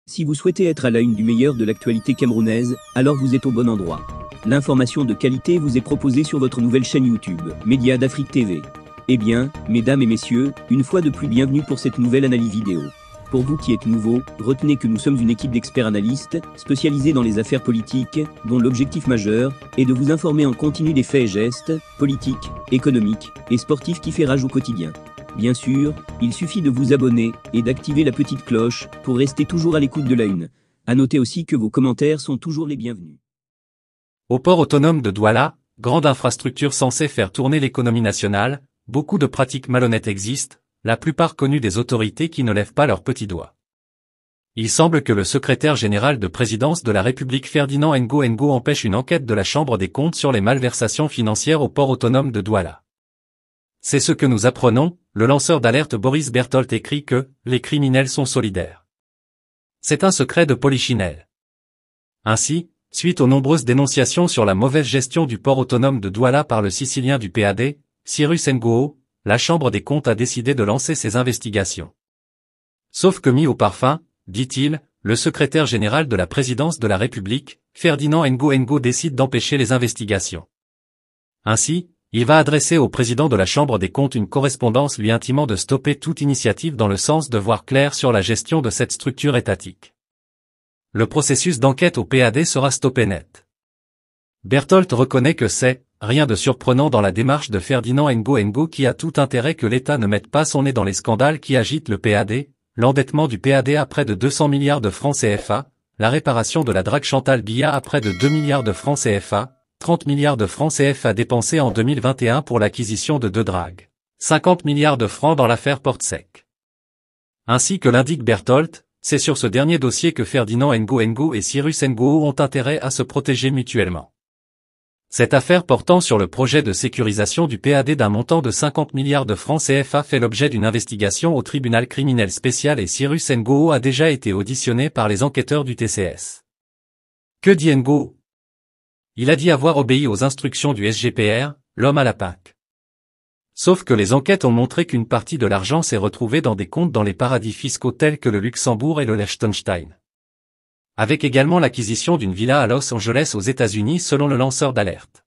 Si vous souhaitez être à la une du meilleur de l'actualité camerounaise, alors vous êtes au bon endroit. L'information de qualité vous est proposée sur votre nouvelle chaîne YouTube, Média d'Afrique TV. Eh bien, mesdames et messieurs, une fois de plus bienvenue pour cette nouvelle analyse vidéo. Pour vous qui êtes nouveaux, retenez que nous sommes une équipe d'experts analystes, spécialisés dans les affaires politiques, dont l'objectif majeur est de vous informer en continu des faits et gestes, politiques, économiques et sportifs qui fait rage au quotidien. Bien sûr, il suffit de vous abonner et d'activer la petite cloche pour rester toujours à l'écoute de la une. À noter aussi que vos commentaires sont toujours les bienvenus. Au port autonome de Douala, grande infrastructure censée faire tourner l'économie nationale, beaucoup de pratiques malhonnêtes existent, la plupart connues des autorités qui ne lèvent pas leurs petits doigts. Il semble que le secrétaire général de présidence de la République Ferdinand Ngo empêche une enquête de la Chambre des comptes sur les malversations financières au port autonome de Douala. C'est ce que nous apprenons, le lanceur d'alerte Boris Berthold écrit que « les criminels sont solidaires ». C'est un secret de polichinelle. Ainsi, suite aux nombreuses dénonciations sur la mauvaise gestion du port autonome de Douala par le Sicilien du PAD, Cyrus Ngo, la Chambre des comptes a décidé de lancer ses investigations. Sauf que mis au parfum, dit-il, le secrétaire général de la présidence de la République, Ferdinand Ngo décide d'empêcher les investigations. Ainsi, il va adresser au président de la Chambre des comptes une correspondance lui intimant de stopper toute initiative dans le sens de voir clair sur la gestion de cette structure étatique. Le processus d'enquête au PAD sera stoppé net. Berthold reconnaît que c'est rien de surprenant dans la démarche de Ferdinand Ngo qui a tout intérêt que l'État ne mette pas son nez dans les scandales qui agitent le PAD, l'endettement du PAD à près de 200 milliards de francs CFA, la réparation de la drague Chantal Biya à près de 2 milliards de francs CFA, 30 milliards de francs CFA dépensés en 2021 pour l'acquisition de 2 dragues, 50 milliards de francs dans l'affaire Portsec. Ainsi que l'indique Berthold, c'est sur ce dernier dossier que Ferdinand Ngo et Cyrus Ngo ont intérêt à se protéger mutuellement. Cette affaire portant sur le projet de sécurisation du PAD d'un montant de 50 milliards de francs CFA fait l'objet d'une investigation au tribunal criminel spécial et Cyrus Ngo a déjà été auditionné par les enquêteurs du TCS. Que dit Ngo ? Il a dit avoir obéi aux instructions du SGPR, l'homme à la PAC. Sauf que les enquêtes ont montré qu'une partie de l'argent s'est retrouvée dans des comptes dans les paradis fiscaux tels que le Luxembourg et le Liechtenstein. Avec également l'acquisition d'une villa à Los Angeles aux États-Unis selon le lanceur d'alerte.